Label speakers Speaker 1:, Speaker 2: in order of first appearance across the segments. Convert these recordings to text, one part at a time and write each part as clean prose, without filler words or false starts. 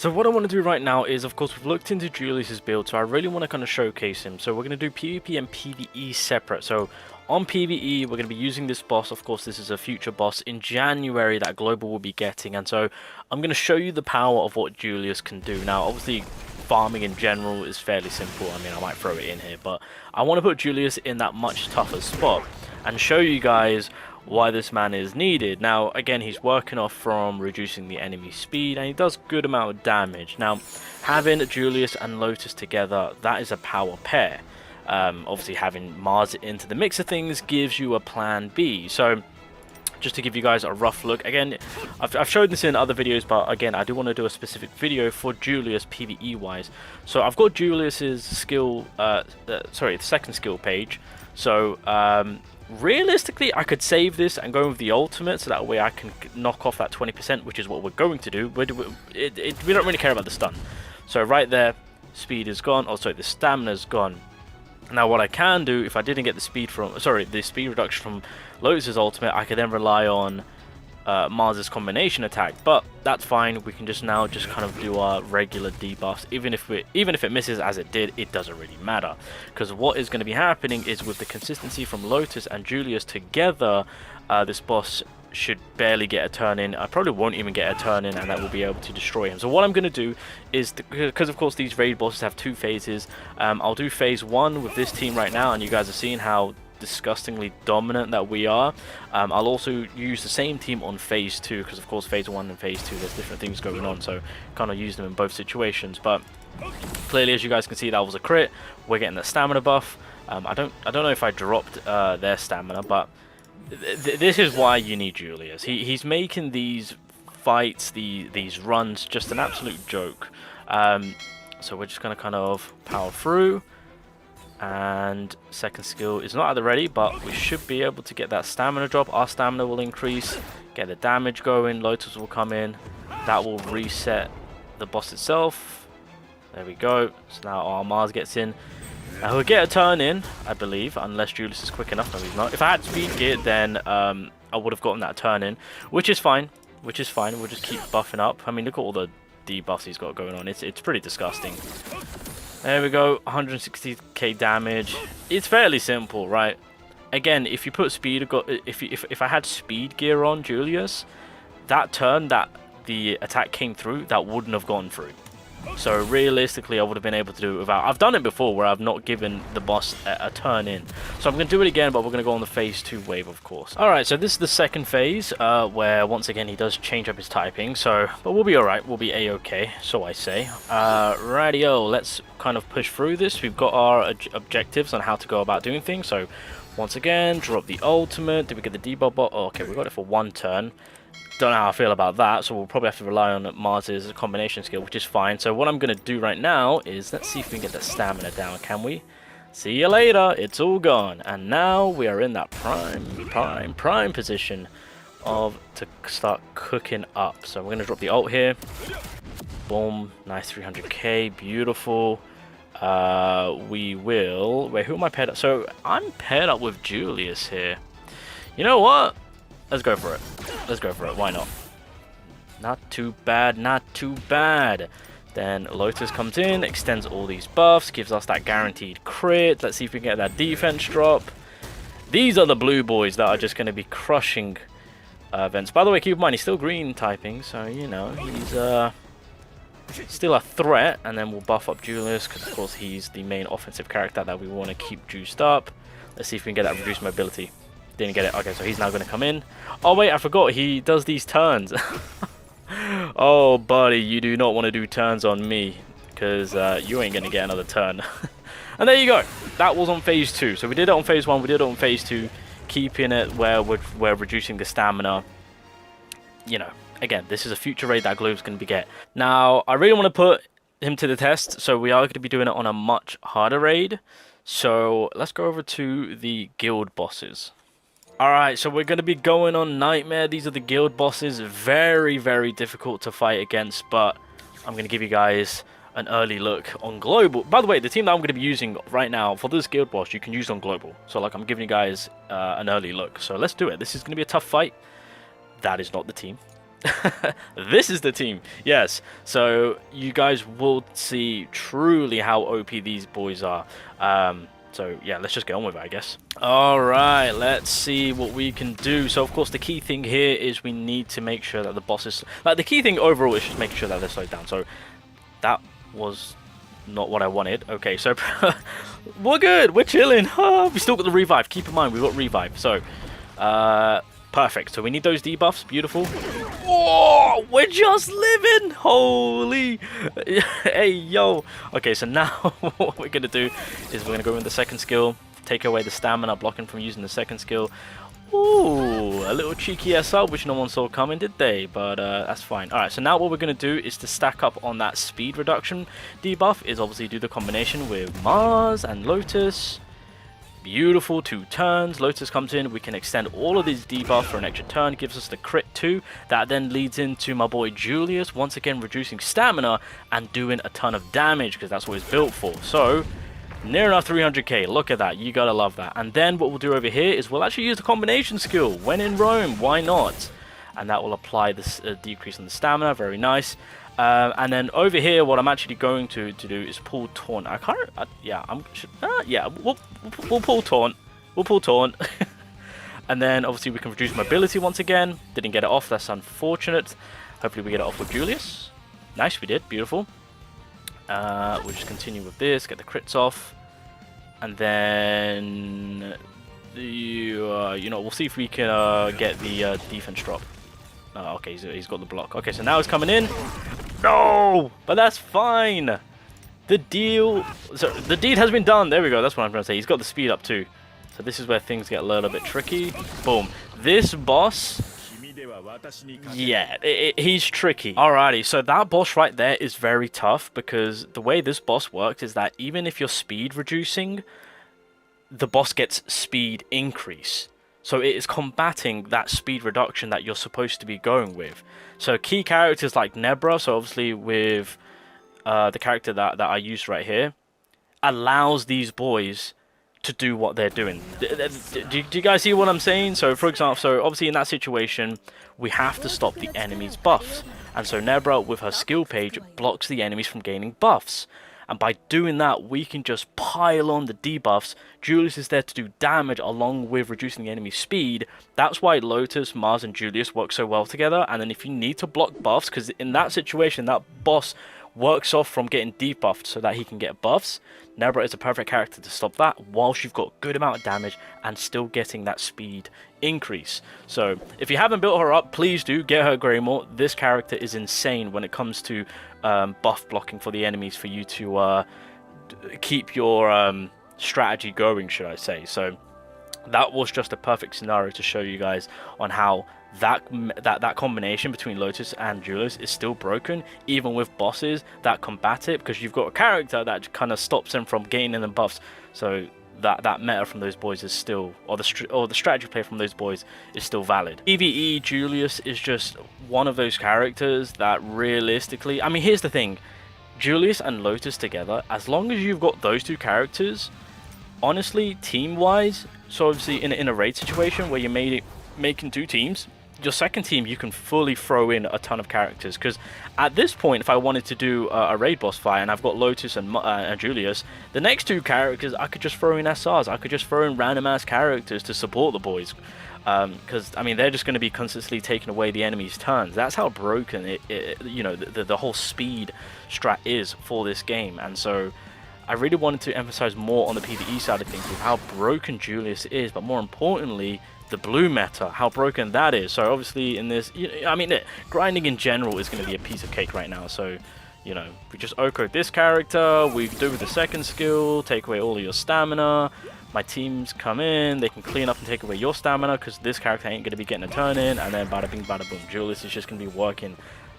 Speaker 1: So what I want to do right now is, of course, we've looked into Julius's build, so I really want to kind of showcase him. So we're going to do PvP and PvE separate. So on PvE, we're going to be using this boss. Of course, this is a future boss in January that Global will be getting. And so I'm going to show you the power of what Julius can do. Now, obviously, farming in general is fairly simple. I mean, I might throw it in here, but I want to put Julius in that much tougher spot and show you guys why this man is needed. Now, again, he's working off from reducing the enemy speed, and he does good amount of damage. Now, having Julius and Lotus together, that is a power pair. Obviously, having Mars into the mix of things gives you a plan B. So, just to give you guys a rough look, again, I've showed this in other videos, but again, I do want to do a specific video for Julius PvE wise. So I've got Julius's skill, the second skill page. So realistically, I could save this and go with the ultimate, so that way I can knock off that 20%, which is what we're going to do. We don't really care about the stun. So right there, speed is gone. Also, the stamina's gone. Now, what I can do, if I didn't get the speed reduction from Lotus's ultimate, I could then rely on Mars's combination attack. But that's fine. We can just kind of do our regular debuffs. Even if it misses as it did, it doesn't really matter, because what is going to be happening is, with the consistency from Lotus and Julius together, this boss should barely get a turn in. I probably won't even get a turn in, and that will be able to destroy him. So what I'm going to do is, because of course these raid bosses have 2 phases, I'll do phase 1 with this team right now, and you guys are seeing how disgustingly dominant that we are. I'll also use the same team on phase 2, because of course phase 1 and phase 2 there's different things going on, so kind of use them in both situations. But clearly, as you guys can see, that was a crit. We're getting the stamina buff. I don't know if I dropped their stamina, but this is why you need Julius. He's making these fights, these runs, just an absolute joke. So we're just going to kind of power through. And second skill is not at the ready, but we should be able to get that stamina drop. Our stamina will increase, get the damage going. Lotus will come in. That will reset the boss itself. There we go. So now our Mars gets in. He'll get a turn in, I believe, unless Julius is quick enough. No, he's not. If I had speed gear, then I would have gotten that turn in, which is fine. We'll just keep buffing up. I mean, look at all the debuffs he's got going on. It's pretty disgusting. There we go, 160k damage. It's fairly simple, right? Again, if you put speed, if I had speed gear on Julius, that turn that the attack came through, that wouldn't have gone through. So realistically, I would have been able to do it without. I've done it before where I've not given the boss a turn in. So I'm going to do it again, but we're going to go on the phase 2 wave, of course. Alright, so this is the second phase, where once again he does change up his typing. But we'll be alright, we'll be a-okay, so I say. Radio, let's kind of push through this. We've got our objectives on how to go about doing things. So once again, drop the ultimate. Did we get the debuff bot? Oh, okay, we got it for 1 turn. Don't know how I feel about that, so we'll probably have to rely on Mars's combination skill, which is fine. So what I'm going to do right now is, let's see if we can get the stamina down, can we? See you later, it's all gone. And now we are in that prime position to start cooking up. So we're going to drop the ult here. Boom, nice 300k, beautiful. We will... Wait, who am I paired up? So I'm paired up with Julius here. You know what? Let's go for it. Let's go for it. Why not? Not too bad. Not too bad. Then Lotus comes in, extends all these buffs, gives us that guaranteed crit. Let's see if we can get that defense drop. These are the blue boys that are just going to be crushing events. By the way, keep in mind, he's still green typing, so, you know, he's still a threat. And then we'll buff up Julius, because, of course, he's the main offensive character that we want to keep juiced up. Let's see if we can get that reduced mobility. Didn't get it. Okay, so he's now going to come in. Oh, wait, I forgot. He does these turns. Oh, buddy, you do not want to do turns on me, because you ain't going to get another turn. And there you go. That was on phase 2. So we did it on phase 1. We did it on phase 2, keeping it where we're reducing the stamina. You know, again, this is a future raid that Globe's going to get. Now, I really want to put him to the test, so we are going to be doing it on a much harder raid. So let's go over to the guild bosses. Alright, so we're going to be going on Nightmare. These are the guild bosses. Very, very difficult to fight against, but I'm going to give you guys an early look on Global. By the way, the team that I'm going to be using right now for this guild boss, you can use on Global. So, like, I'm giving you guys an early look. So let's do it. This is going to be a tough fight. That is not the team. This is the team. Yes. So you guys will see truly how OP these boys are. So yeah, let's just get on with it, I guess. All right, let's see what we can do. So of course the key thing here is we need to make sure that the bosses, like the key thing overall is just making sure that they're slowed down. So that was not what I wanted. Okay, so we're good. We're chilling. We still got the revive. Keep in mind we've got revive. So perfect. So we need those debuffs. Beautiful. Oh, we're just living. Holy. Hey, yo. Okay, so now what we're going to do is we're going to go in the second skill. Take away the stamina, blocking from using the second skill. Ooh, a little cheeky SR, which no one saw coming, did they? But that's fine. Alright, so now what we're going to do is to stack up on that speed reduction debuff, is obviously do the combination with Mars and Lotus. Beautiful, 2 turns. Lotus comes in, we can extend all of these debuffs for an extra turn, gives us the crit 2. That then leads into my boy Julius, once again reducing stamina and doing a ton of damage, because that's what he's built for. So, near enough 300k, look at that, you gotta love that. And then what we'll do over here is we'll actually use the combination skill, when in Rome, why not? And that will apply this decrease in the stamina, very nice. And then over here, what I'm actually going to do is pull taunt. I can't. We'll pull taunt. We'll pull taunt. And then obviously we can reduce mobility once again. Didn't get it off. That's unfortunate. Hopefully we get it off with Julius. Nice, we did. Beautiful. We'll just continue with this. Get the crits off, and then we'll see if we can get the defense drop. Okay, he's got the block. Okay, so now he's coming in. No, but that's fine. The deed has been done. There we go. That's what I'm trying to say. He's got the speed up too. So this is where things get a little bit tricky. Boom. This boss, yeah, he's tricky. Alrighty, so that boss right there is very tough, because the way this boss works is that even if you're speed reducing, the boss gets speed increase. So it is combating that speed reduction that you're supposed to be going with. So key characters like Nebra, so obviously with the character that I used right here, allows these boys to do what they're doing. Do you guys see what I'm saying? So for example, so obviously in that situation, we have to stop the enemy's buffs. And so Nebra with her skill page blocks the enemies from gaining buffs. And by doing that, we can just pile on the debuffs. Julius is there to do damage along with reducing the enemy's speed. That's why Lotus, Mars, and Julius work so well together. And then if you need to block buffs, because in that situation, that boss works off from getting debuffed so that he can get buffs. Nebra is a perfect character to stop that, whilst you've got good amount of damage and still getting that speed increase. So if you haven't built her up, please do get her Greymore. This character is insane when it comes to buff blocking for the enemies, for you to keep your strategy going, should I say. So that was just a perfect scenario to show you guys on how that combination between Lotus and Julius is still broken, even with bosses that combat it, because you've got a character that kind of stops them from gaining them buffs. So that meta from those boys is still, or the strategy play from those boys is still valid. PVE Julius is just one of those characters that realistically, I mean, here's the thing, Julius and Lotus together, as long as you've got those two characters, honestly, team wise, so obviously in a raid situation where you're making 2 teams, your second team you can fully throw in a ton of characters, because at this point, if I wanted to do a raid boss fight and I've got Lotus and Julius, the next 2 characters I could just throw in SRs, I could just throw in random ass characters to support the boys, because I mean they're just going to be constantly taking away the enemy's turns. That's how broken the whole speed strat is for this game. And so I really wanted to emphasize more on the PvE side of things, with how broken Julius is, but more importantly, the blue meta, how broken that is. So obviously in this, I mean, grinding in general is going to be a piece of cake right now. So, we just Oko this character, we do with the second skill, take away all of your stamina. My teams come in, they can clean up and take away your stamina, because this character ain't going to be getting a turn in, and then bada bing bada boom, Julius is just going to be working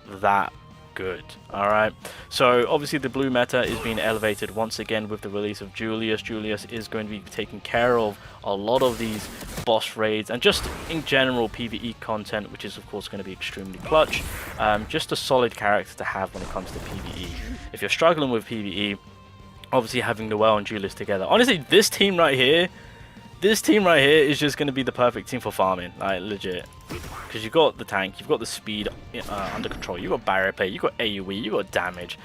Speaker 1: that good. Alright, so obviously the blue meta is being elevated once again with the release of Julius. Julius is going to be taking care of a lot of these boss raids and just in general PvE content, which is of course going to be extremely clutch. Just a solid character to have when it comes to PvE. If you're struggling with PvE, obviously having Noel and Julius together, honestly this team right here This team right here is just going to be the perfect team for farming, like legit. Because you've got the tank, you've got the speed under control, you've got barrier play, you've got AoE, you've got damage.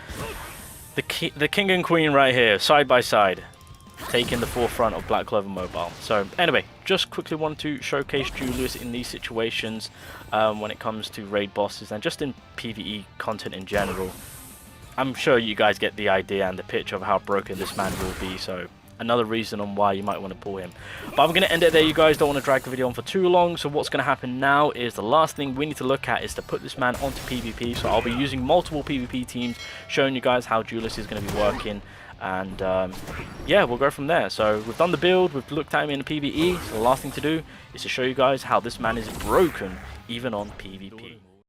Speaker 1: The king and queen right here, side by side, taking the forefront of Black Clover Mobile. So anyway, just quickly wanted to showcase Julius in these situations when it comes to raid bosses and just in PvE content in general. I'm sure you guys get the idea and the picture of how broken this man will be, so another reason on why you might want to pull him. But I'm going to end it there, you guys. Don't want to drag the video on for too long. So what's going to happen now is the last thing we need to look at is to put this man onto PvP. So I'll be using multiple PvP teams, showing you guys how Julius is going to be working. And yeah, we'll go from there. So we've done the build, we've looked at him in the PvE. So the last thing to do is to show you guys how this man is broken even on PvP.